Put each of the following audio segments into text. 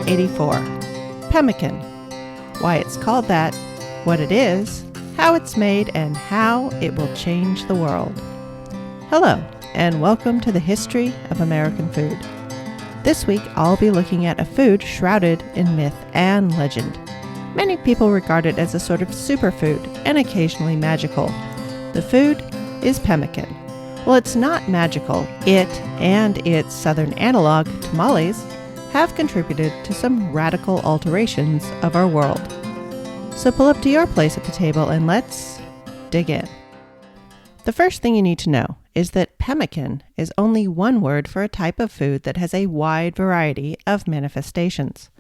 84. Pemmican. Why it's called that, what it is, how it's made, and how it will change the world. Hello, and welcome to the History of American Food. This week, I'll be looking at a food shrouded in myth and legend. Many people regard it as a sort of superfood and occasionally magical. The food is pemmican. Well, it's not magical. It and its southern analog, tamales, have contributed to some radical alterations of our world. So pull up to your place at the table and let's dig in. The first thing you need to know is that pemmican is only one word for a type of food that has a wide variety of manifestations.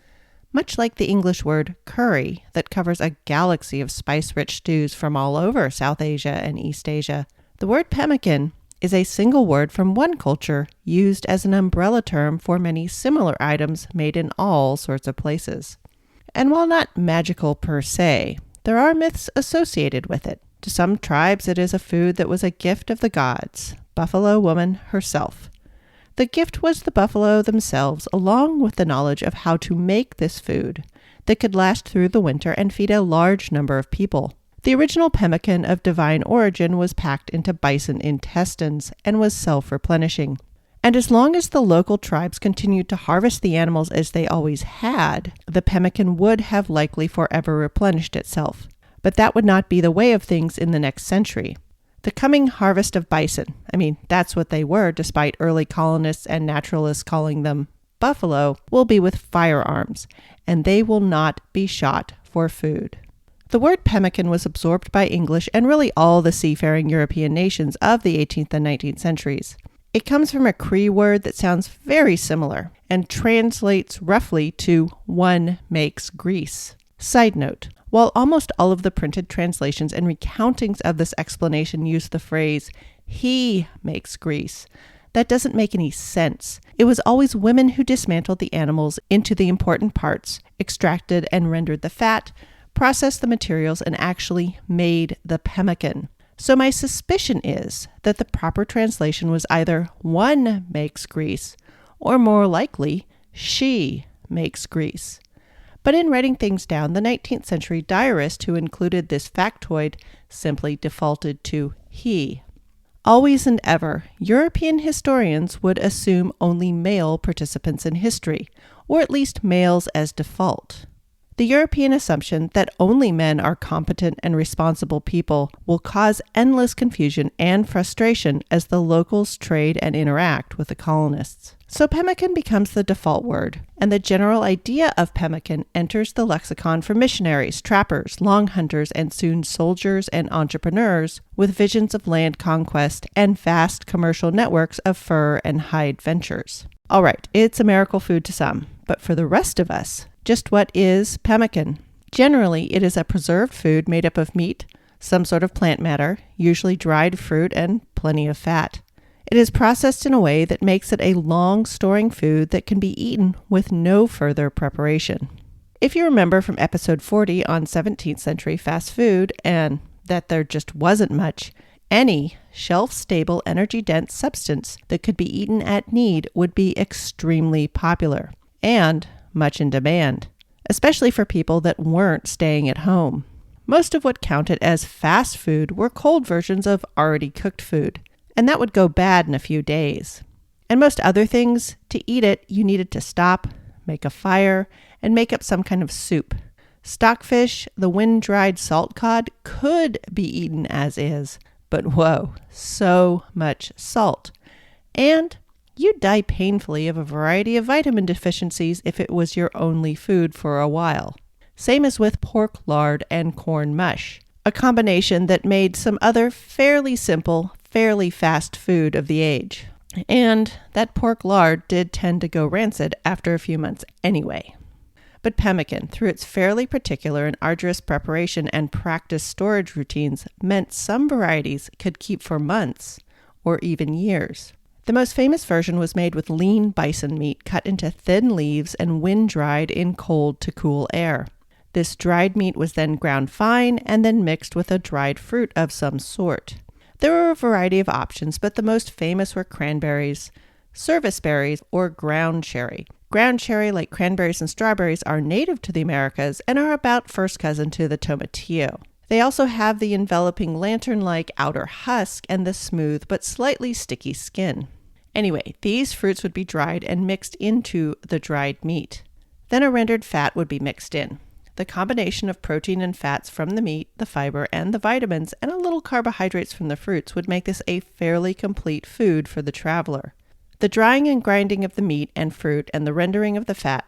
Much like the English word curry that covers a galaxy of spice-rich stews from all over South Asia and East Asia, the word pemmican is a single word from one culture used as an umbrella term for many similar items made in all sorts of places. And while not magical per se, there are myths associated with it. To some tribes, it is a food that was a gift of the gods, Buffalo Woman herself. The gift was the buffalo themselves, along with the knowledge of how to make this food that could last through the winter and feed a large number of people. The original pemmican of divine origin was packed into bison intestines and was self-replenishing. And as long as the local tribes continued to harvest the animals as they always had, the pemmican would have likely forever replenished itself. But that would not be the way of things in the next century. The coming harvest of bison, that's what they were despite early colonists and naturalists calling them buffalo, will be with firearms, and they will not be shot for food. The word pemmican was absorbed by English and really all the seafaring European nations of the 18th and 19th centuries. It comes from a Cree word that sounds very similar and translates roughly to one makes grease. Side note, while almost all of the printed translations and recountings of this explanation use the phrase, he makes grease, that doesn't make any sense. It was always women who dismantled the animals into the important parts, extracted and rendered the fat, processed the materials, and actually made the pemmican. So my suspicion is that the proper translation was either one makes grease, or more likely, she makes grease. But in writing things down, the 19th century diarist who included this factoid simply defaulted to he. Always and ever, European historians would assume only male participants in history, or at least males as default. The European assumption that only men are competent and responsible people will cause endless confusion and frustration as the locals trade and interact with the colonists. So pemmican becomes the default word, and the general idea of pemmican enters the lexicon for missionaries, trappers, long hunters, and soon soldiers and entrepreneurs with visions of land conquest and vast commercial networks of fur and hide ventures. All right, it's a miracle food to some, but for the rest of us, just what is pemmican? Generally, it is a preserved food made up of meat, some sort of plant matter, usually dried fruit, and plenty of fat. It is processed in a way that makes it a long-storing food that can be eaten with no further preparation. If you remember from episode 40 on 17th century fast food, and that there just wasn't much, any shelf-stable, energy-dense substance that could be eaten at need would be extremely popular and much in demand, especially for people that weren't staying at home. Most of what counted as fast food were cold versions of already cooked food, and that would go bad in a few days. And most other things, to eat it, you needed to stop, make a fire, and make up some kind of soup. Stockfish, the wind-dried salt cod, could be eaten as is, but whoa, so much salt. And you'd die painfully of a variety of vitamin deficiencies if it was your only food for a while. Same as with pork lard and corn mush, a combination that made some other fairly simple, fairly fast food of the age. And that pork lard did tend to go rancid after a few months anyway. But pemmican, through its fairly particular and arduous preparation and practiced storage routines, meant some varieties could keep for months or even years. The most famous version was made with lean bison meat cut into thin leaves and wind-dried in cold to cool air. This dried meat was then ground fine and then mixed with a dried fruit of some sort. There were a variety of options, but the most famous were cranberries, service berries, or ground cherry. Ground cherry, like cranberries and strawberries, are native to the Americas and are about first cousin to the tomatillo. They also have the enveloping lantern-like outer husk and the smooth but slightly sticky skin. Anyway, these fruits would be dried and mixed into the dried meat. Then a rendered fat would be mixed in. The combination of protein and fats from the meat, the fiber, and the vitamins, and a little carbohydrates from the fruits would make this a fairly complete food for the traveler. The drying and grinding of the meat and fruit and the rendering of the fat,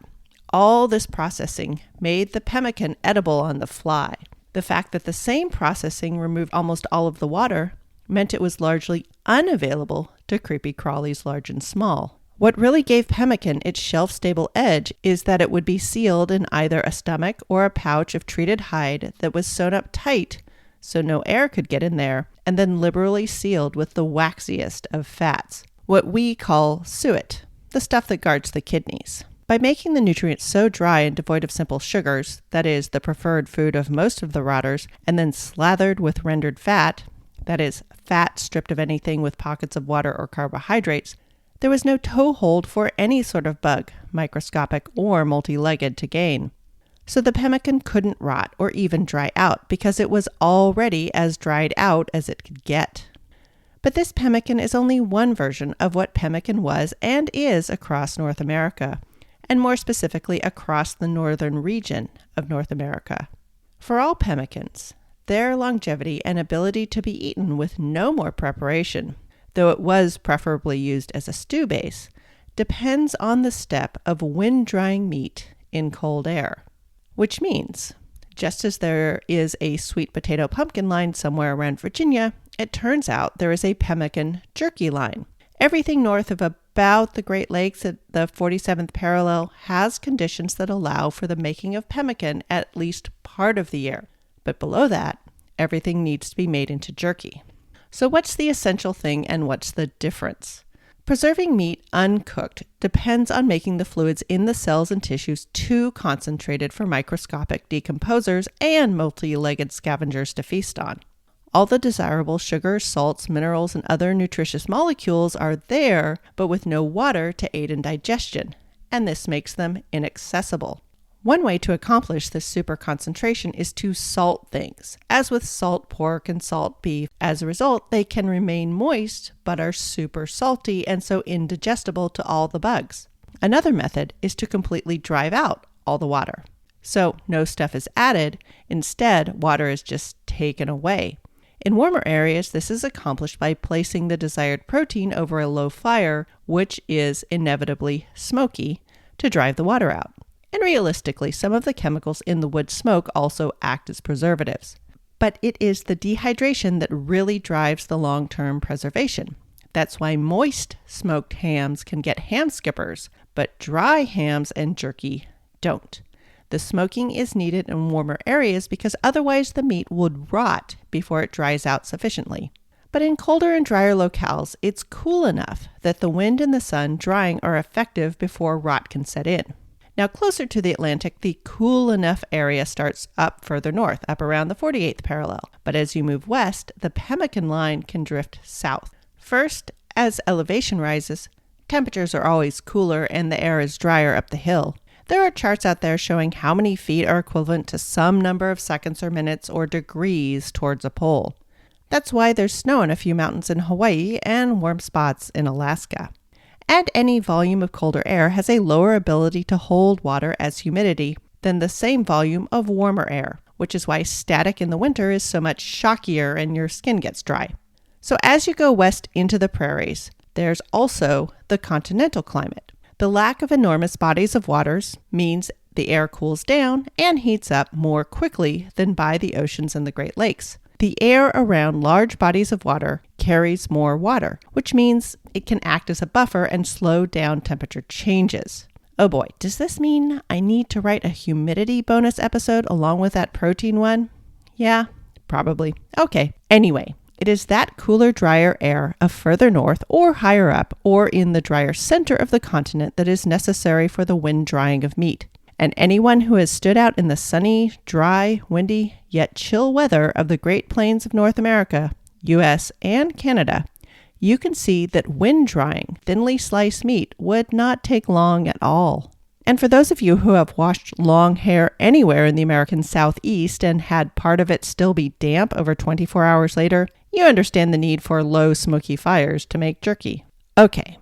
all this processing made the pemmican edible on the fly. The fact that the same processing removed almost all of the water meant it was largely unavailable to creepy crawlies large and small. What really gave pemmican its shelf-stable edge is that it would be sealed in either a stomach or a pouch of treated hide that was sewn up tight so no air could get in there, and then liberally sealed with the waxiest of fats, what we call suet, the stuff that guards the kidneys. By making the nutrients so dry and devoid of simple sugars, that is, the preferred food of most of the rotters, and then slathered with rendered fat, that is, fat stripped of anything with pockets of water or carbohydrates, there was no toehold for any sort of bug, microscopic or multi-legged, to gain. So the pemmican couldn't rot or even dry out because it was already as dried out as it could get. But this pemmican is only one version of what pemmican was and is across North America, and more specifically across the northern region of North America. For all pemmicans, their longevity and ability to be eaten with no more preparation, though it was preferably used as a stew base, depends on the step of wind-drying meat in cold air. Which means, just as there is a sweet potato pumpkin line somewhere around Virginia, it turns out there is a pemmican jerky line. Everything north of about the Great Lakes at the 47th parallel has conditions that allow for the making of pemmican at least part of the year. But below that, everything needs to be made into jerky. So what's the essential thing and what's the difference? Preserving meat uncooked depends on making the fluids in the cells and tissues too concentrated for microscopic decomposers and multi-legged scavengers to feast on. All the desirable sugars, salts, minerals, and other nutritious molecules are there, but with no water to aid in digestion, and this makes them inaccessible. One way to accomplish this super concentration is to salt things, as with salt pork and salt beef. As a result, they can remain moist, but are super salty and so indigestible to all the bugs. Another method is to completely drive out all the water. So no stuff is added, instead water is just taken away. In warmer areas, this is accomplished by placing the desired protein over a low fire, which is inevitably smoky, to drive the water out. And realistically, some of the chemicals in the wood smoke also act as preservatives. But it is the dehydration that really drives the long-term preservation. That's why moist smoked hams can get ham skippers, but dry hams and jerky don't. The smoking is needed in warmer areas because otherwise the meat would rot before it dries out sufficiently. But in colder and drier locales, it's cool enough that the wind and the sun drying are effective before rot can set in. Now, closer to the Atlantic, the cool enough area starts up further north, up around the 48th parallel. But as you move west, the pemmican line can drift south. First, as elevation rises, temperatures are always cooler and the air is drier up the hill. There are charts out there showing how many feet are equivalent to some number of seconds or minutes or degrees towards a pole. That's why there's snow in a few mountains in Hawaii and warm spots in Alaska. And any volume of colder air has a lower ability to hold water as humidity than the same volume of warmer air, which is why static in the winter is so much shockier and your skin gets dry. So as you go west into the prairies, there's also the continental climate. The lack of enormous bodies of waters means the air cools down and heats up more quickly than by the oceans and the Great Lakes. The air around large bodies of water carries more water, which means it can act as a buffer and slow down temperature changes. Oh boy, does this mean I need to write a humidity bonus episode along with that protein one? Yeah, probably. Okay, anyway, it is that cooler, drier air of further north or higher up or in the drier center of the continent that is necessary for the wind drying of meat. And anyone who has stood out in the sunny, dry, windy, yet chill weather of the Great Plains of North America, U.S., and Canada, you can see that when drying thinly sliced meat would not take long at all. And for those of you who have washed long hair anywhere in the American Southeast and had part of it still be damp over 24 hours later, you understand the need for low smoky fires to make jerky. Okay,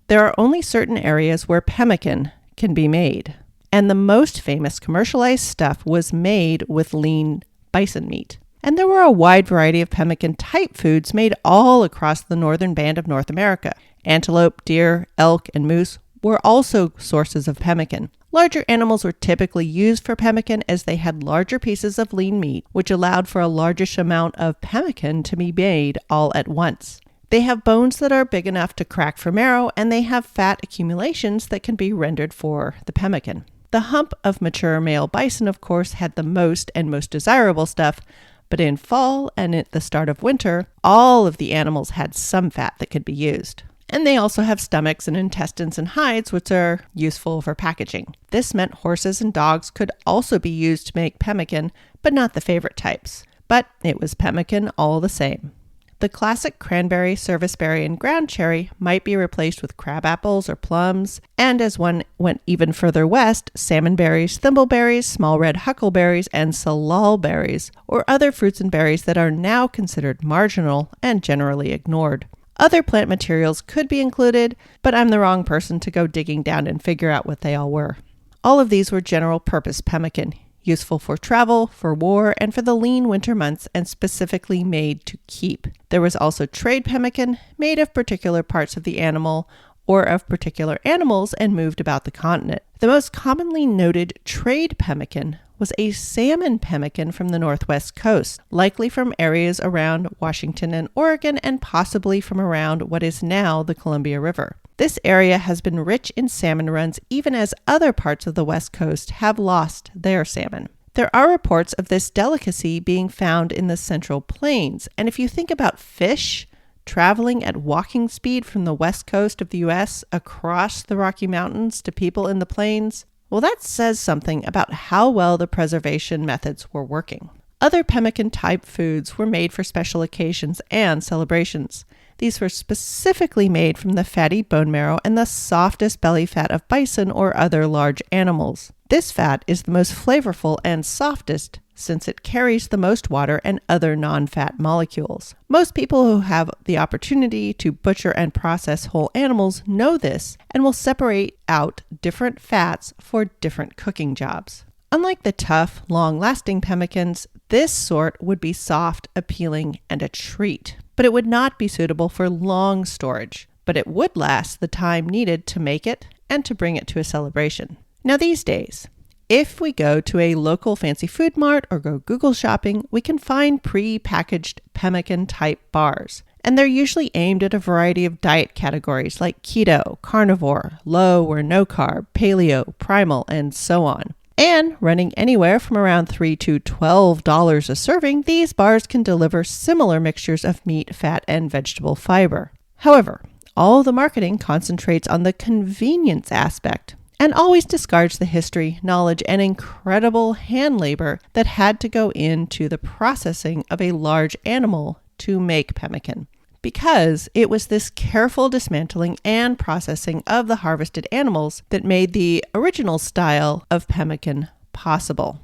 there are only certain areas where pemmican can be made, and the most famous commercialized stuff was made with lean bison meat. And there were a wide variety of pemmican-type foods made all across the northern band of North America. Antelope, deer, elk, and moose were also sources of pemmican. Larger animals were typically used for pemmican as they had larger pieces of lean meat, which allowed for a largish amount of pemmican to be made all at once. They have bones that are big enough to crack for marrow, and they have fat accumulations that can be rendered for the pemmican. The hump of mature male bison, of course, had the most and most desirable stuff, but in fall and at the start of winter, all of the animals had some fat that could be used. And they also have stomachs and intestines and hides, which are useful for packaging. This meant horses and dogs could also be used to make pemmican, but not the favorite types. But it was pemmican all the same. The classic cranberry, serviceberry, and ground cherry might be replaced with crab apples or plums, and as one went even further west, salmon berries, thimbleberries, small red huckleberries, and salal berries, or other fruits and berries that are now considered marginal and generally ignored. Other plant materials could be included, but I'm the wrong person to go digging down and figure out what they all were. All of these were general purpose pemmican, useful for travel, for war, and for the lean winter months, and specifically made to keep. There was also trade pemmican, made of particular parts of the animal or of particular animals and moved about the continent. The most commonly noted trade pemmican was a salmon pemmican from the northwest coast, likely from areas around Washington and Oregon, and possibly from around what is now the Columbia River. This area has been rich in salmon runs even as other parts of the west coast have lost their salmon. There are reports of this delicacy being found in the Central Plains, and if you think about fish traveling at walking speed from the west coast of the U.S. across the Rocky Mountains to people in the plains, well, that says something about how well the preservation methods were working. Other pemmican-type foods were made for special occasions and celebrations. These were specifically made from the fatty bone marrow and the softest belly fat of bison or other large animals. This fat is the most flavorful and softest since it carries the most water and other non-fat molecules. Most people who have the opportunity to butcher and process whole animals know this and will separate out different fats for different cooking jobs. Unlike the tough, long-lasting pemmicans, this sort would be soft, appealing, and a treat. But it would not be suitable for long storage, but it would last the time needed to make it and to bring it to a celebration. Now these days, if we go to a local fancy food mart or go Google shopping, we can find pre-packaged pemmican-type bars. And they're usually aimed at a variety of diet categories like keto, carnivore, low or no carb, paleo, primal, and so on. And running anywhere from around $3 to $12 a serving, these bars can deliver similar mixtures of meat, fat, and vegetable fiber. However, all the marketing concentrates on the convenience aspect and always discards the history, knowledge, and incredible hand labor that had to go into the processing of a large animal to make pemmican. Because it was this careful dismantling and processing of the harvested animals that made the original style of pemmican possible.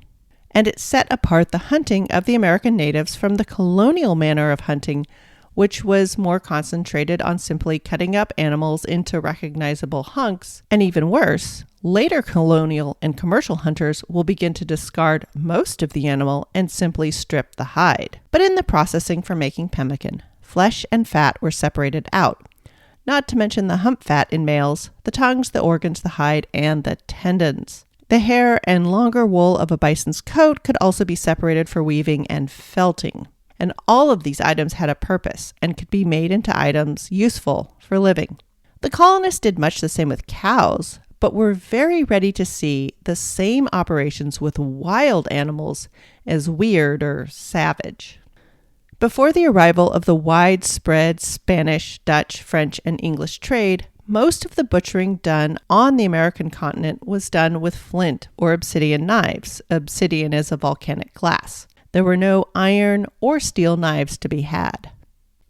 And it set apart the hunting of the American natives from the colonial manner of hunting, which was more concentrated on simply cutting up animals into recognizable hunks. And even worse, later colonial and commercial hunters will begin to discard most of the animal and simply strip the hide. But in the processing for making pemmican, flesh and fat were separated out, not to mention the hump fat in males, the tongues, the organs, the hide, and the tendons. The hair and longer wool of a bison's coat could also be separated for weaving and felting. And all of these items had a purpose and could be made into items useful for living. The colonists did much the same with cows, but were very ready to see the same operations with wild animals as weird or savage. Before the arrival of the widespread Spanish, Dutch, French, and English trade, most of the butchering done on the American continent was done with flint or obsidian knives. Obsidian is a volcanic glass. There were no iron or steel knives to be had.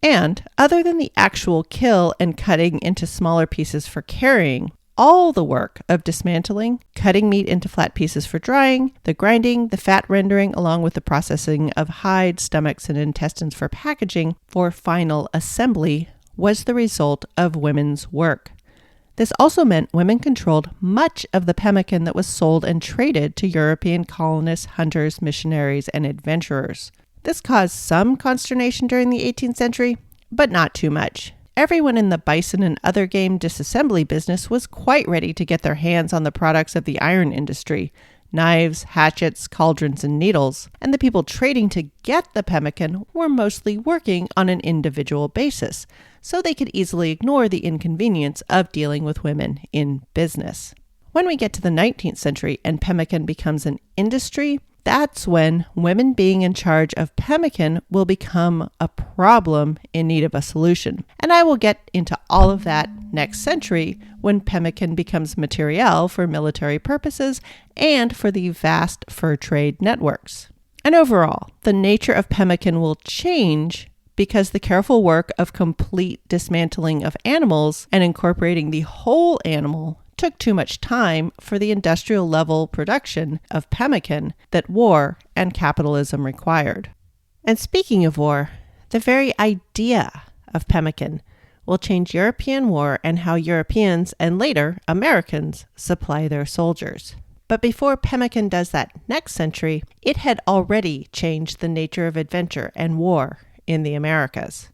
And other than the actual kill and cutting into smaller pieces for carrying, all the work of dismantling, cutting meat into flat pieces for drying, the grinding, the fat rendering, along with the processing of hide, stomachs, and intestines for packaging for final assembly was the result of women's work. This also meant women controlled much of the pemmican that was sold and traded to European colonists, hunters, missionaries, and adventurers. This caused some consternation during the 18th century, but not too much. Everyone in the bison and other game disassembly business was quite ready to get their hands on the products of the iron industry, knives, hatchets, cauldrons, and needles, and the people trading to get the pemmican were mostly working on an individual basis, so they could easily ignore the inconvenience of dealing with women in business. When we get to the 19th century and pemmican becomes an industry, that's when women being in charge of pemmican will become a problem in need of a solution. And I will get into all of that next century when pemmican becomes materiel for military purposes and for the vast fur trade networks. And overall, the nature of pemmican will change because the careful work of complete dismantling of animals and incorporating the whole animal took too much time for the industrial level production of pemmican that war and capitalism required. And speaking of war, the very idea of pemmican will change European war and how Europeans and later Americans supply their soldiers. But before pemmican does that next century, it had already changed the nature of adventure and war in the Americas.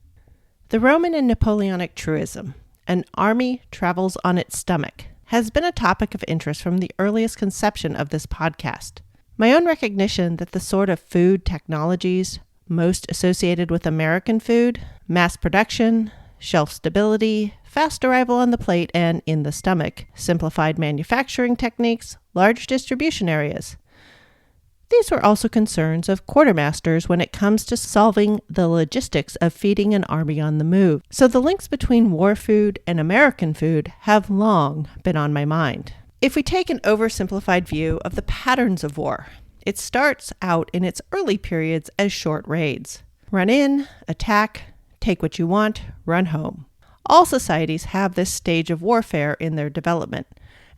The Roman and Napoleonic truism, an army travels on its stomach, has been a topic of interest from the earliest conception of this podcast. My own recognition that the sort of food technologies most associated with American food, mass production, shelf stability, fast arrival on the plate and in the stomach, simplified manufacturing techniques, large distribution areas. These were also concerns of quartermasters when it comes to solving the logistics of feeding an army on the move. So the links between war food and American food have long been on my mind. If we take an oversimplified view of the patterns of war, it starts out in its early periods as short raids. Run in, attack, take what you want, run home. All societies have this stage of warfare in their development.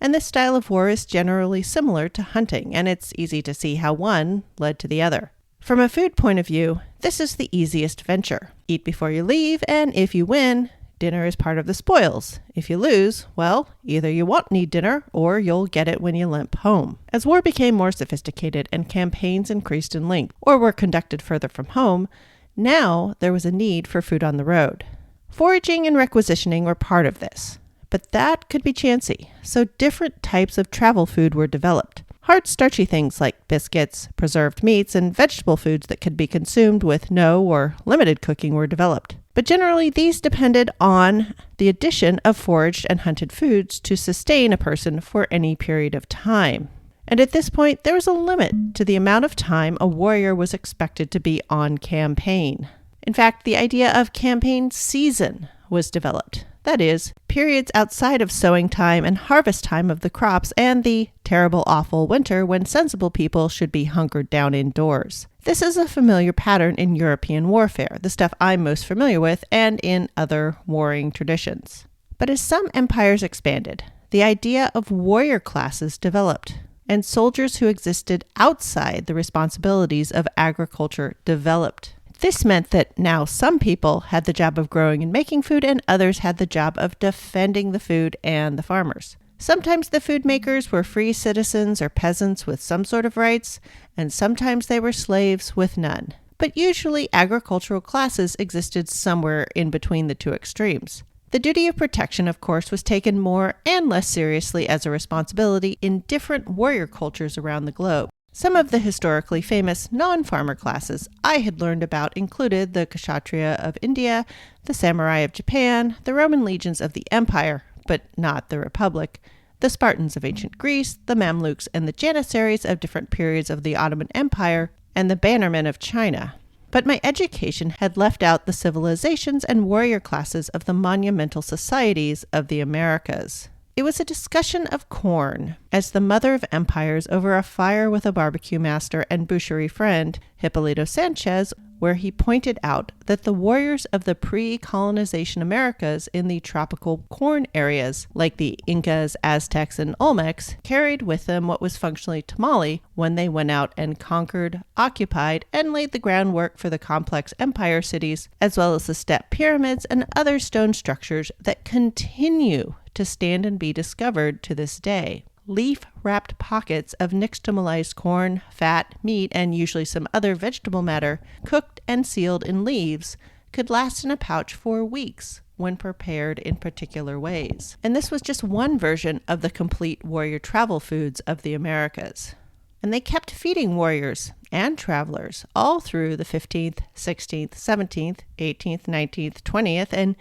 And this style of war is generally similar to hunting, and it's easy to see how one led to the other. From a food point of view, this is the easiest venture. Eat before you leave, and if you win, dinner is part of the spoils. If you lose, well, either you won't need dinner, or you'll get it when you limp home. As war became more sophisticated and campaigns increased in length, or were conducted further from home, now there was a need for food on the road. Foraging and requisitioning were part of this. But that could be chancy, so different types of travel food were developed. Hard, starchy things like biscuits, preserved meats, and vegetable foods that could be consumed with no or limited cooking were developed. But generally, these depended on the addition of foraged and hunted foods to sustain a person for any period of time. And at this point, there was a limit to the amount of time a warrior was expected to be on campaign. In fact, the idea of campaign season was developed. That is, periods outside of sowing time and harvest time of the crops and the terrible, awful winter when sensible people should be hunkered down indoors. This is a familiar pattern in European warfare, the stuff I'm most familiar with, and in other warring traditions. But as some empires expanded, the idea of warrior classes developed, and soldiers who existed outside the responsibilities of agriculture developed. This meant that now some people had the job of growing and making food, and others had the job of defending the food and the farmers. Sometimes the food makers were free citizens or peasants with some sort of rights, and sometimes they were slaves with none. But usually agricultural classes existed somewhere in between the two extremes. The duty of protection, of course, was taken more and less seriously as a responsibility in different warrior cultures around the globe. Some of the historically famous non-farmer classes I had learned about included the Kshatriya of India, the Samurai of Japan, the Roman legions of the Empire, but not the Republic, the Spartans of ancient Greece, the Mamluks and the Janissaries of different periods of the Ottoman Empire, and the Bannermen of China. But my education had left out the civilizations and warrior classes of the monumental societies of the Americas. It was a discussion of corn as the mother of empires over a fire with a barbecue master and boucherie friend, Hipólito Sanchez, where he pointed out that the warriors of the pre-colonization Americas in the tropical corn areas, like the Incas, Aztecs, and Olmecs, carried with them what was functionally tamale when they went out and conquered, occupied, and laid the groundwork for the complex empire cities, as well as the step pyramids and other stone structures that continue to stand and be discovered to this day. Leaf-wrapped pockets of nixtamalized corn, fat, meat, and usually some other vegetable matter, cooked and sealed in leaves, could last in a pouch for weeks when prepared in particular ways. And this was just one version of the complete warrior travel foods of the Americas. And they kept feeding warriors and travelers all through the 15th, 16th, 17th, 18th, 19th, 20th, and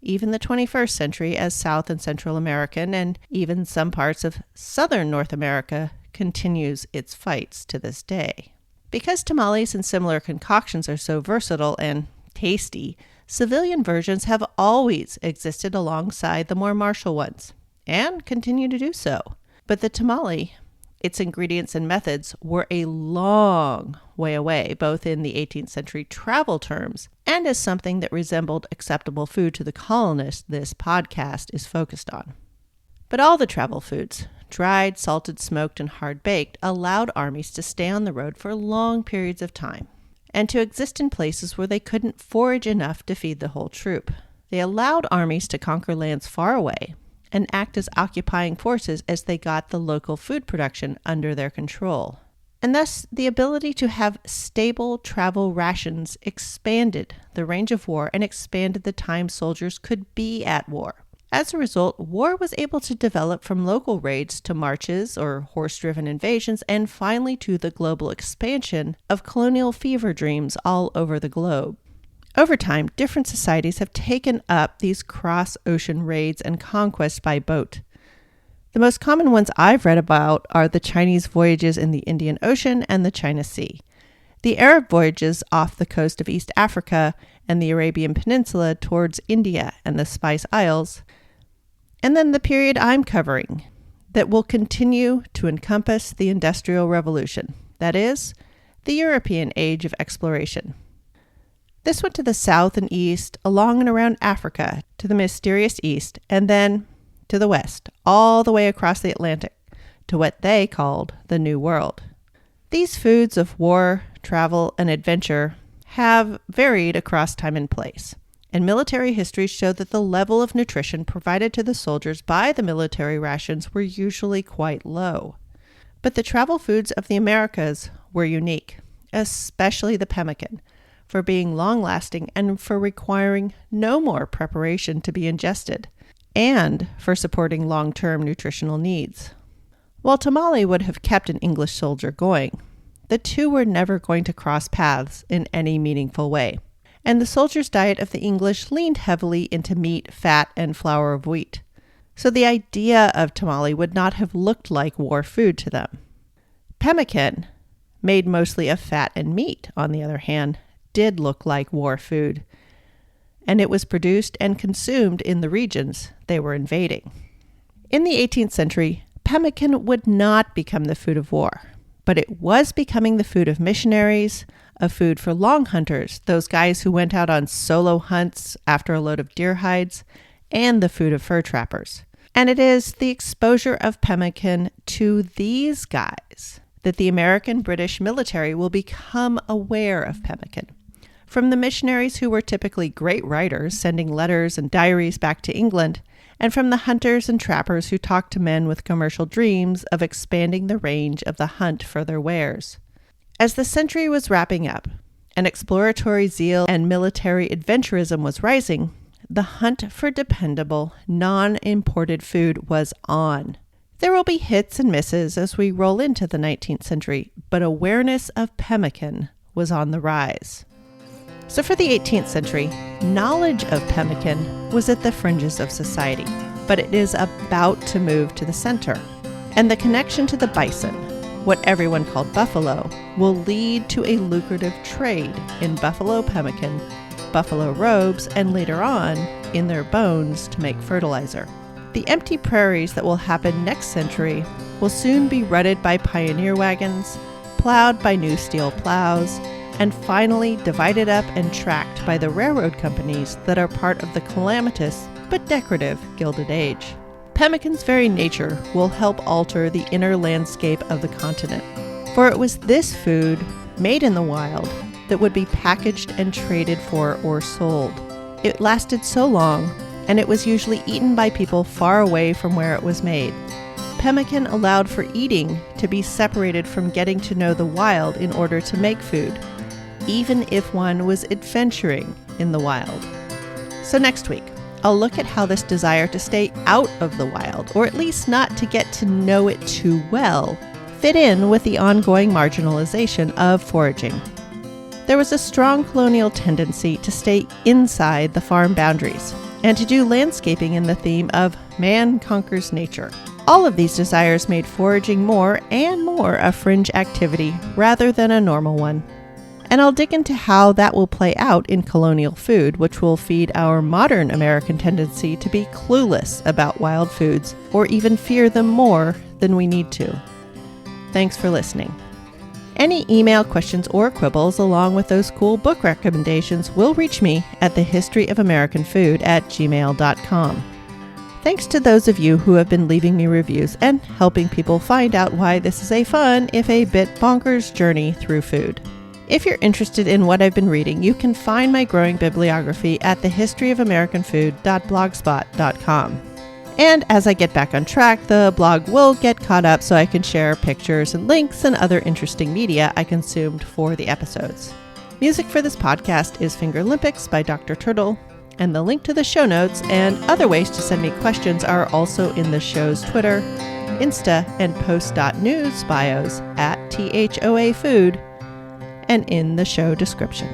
even the 21st century, as South and Central American and even some parts of Southern North America continues its fights to this day. Because tamales and similar concoctions are so versatile and tasty, civilian versions have always existed alongside the more martial ones, and continue to do so. But the tamale, its ingredients and methods, were a long way away, both in the 18th century travel terms and as something that resembled acceptable food to the colonists this podcast is focused on. But all the travel foods, dried, salted, smoked, and hard-baked, allowed armies to stay on the road for long periods of time and to exist in places where they couldn't forage enough to feed the whole troop. They allowed armies to conquer lands far away and act as occupying forces as they got the local food production under their control. And thus, the ability to have stable travel rations expanded the range of war and expanded the time soldiers could be at war. As a result, war was able to develop from local raids to marches or horse-driven invasions, and finally to the global expansion of colonial fever dreams all over the globe. Over time, different societies have taken up these cross-ocean raids and conquests by boat. The most common ones I've read about are the Chinese voyages in the Indian Ocean and the China Sea, the Arab voyages off the coast of East Africa and the Arabian Peninsula towards India and the Spice Isles, and then the period I'm covering that will continue to encompass the Industrial Revolution, that is, the European Age of Exploration. This went to the south and east, along and around Africa, to the mysterious east, and then to the west, all the way across the Atlantic, to what they called the New World. These foods of war, travel, and adventure have varied across time and place, and military histories show that the level of nutrition provided to the soldiers by the military rations were usually quite low. But the travel foods of the Americas were unique, especially the pemmican, for being long-lasting and for requiring no more preparation to be ingested, and for supporting long-term nutritional needs. While tamale would have kept an English soldier going, the two were never going to cross paths in any meaningful way, and the soldier's diet of the English leaned heavily into meat, fat, and flour of wheat. So the idea of tamale would not have looked like war food to them. Pemmican, made mostly of fat and meat, on the other hand, did look like war food, and it was produced and consumed in the regions they were invading. In the 18th century, pemmican would not become the food of war, but it was becoming the food of missionaries, of food for long hunters, those guys who went out on solo hunts after a load of deer hides, and the food of fur trappers. And it is the exposure of pemmican to these guys that the American British military will become aware of pemmican. From the missionaries who were typically great writers, sending letters and diaries back to England, and from the hunters and trappers who talked to men with commercial dreams of expanding the range of the hunt for their wares. As the century was wrapping up, and exploratory zeal and military adventurism was rising, the hunt for dependable, non-imported food was on. There will be hits and misses as we roll into the 19th century, but awareness of pemmican was on the rise. So for the 18th century, knowledge of pemmican was at the fringes of society, but it is about to move to the center. And the connection to the bison, what everyone called buffalo, will lead to a lucrative trade in buffalo pemmican, buffalo robes, and later on, in their bones to make fertilizer. The empty prairies that will happen next century will soon be rutted by pioneer wagons, plowed by new steel plows, and finally divided up and tracked by the railroad companies that are part of the calamitous but decorative Gilded Age. Pemmican's very nature will help alter the inner landscape of the continent, for it was this food, made in the wild, that would be packaged and traded for or sold. It lasted so long, and it was usually eaten by people far away from where it was made. Pemmican allowed for eating to be separated from getting to know the wild in order to make food, even if one was adventuring in the wild. So next week, I'll look at how this desire to stay out of the wild, or at least not to get to know it too well, fit in with the ongoing marginalization of foraging. There was a strong colonial tendency to stay inside the farm boundaries and to do landscaping in the theme of man conquers nature. All of these desires made foraging more and more a fringe activity rather than a normal one. And I'll dig into how that will play out in colonial food, which will feed our modern American tendency to be clueless about wild foods or even fear them more than we need to. Thanks for listening. Any email questions or quibbles along with those cool book recommendations will reach me at thehistoryofamericanfood@gmail.com. Thanks to those of you who have been leaving me reviews and helping people find out why this is a fun, if a bit bonkers, journey through food. If you're interested in what I've been reading, you can find my growing bibliography at thehistoryofamericanfood.blogspot.com. And as I get back on track, the blog will get caught up so I can share pictures and links and other interesting media I consumed for the episodes. Music for this podcast is Fingerlympics by Dr. Turtle, and the link to the show notes and other ways to send me questions are also in the show's Twitter, Insta, and post.news bios at THOA Food and in the show description.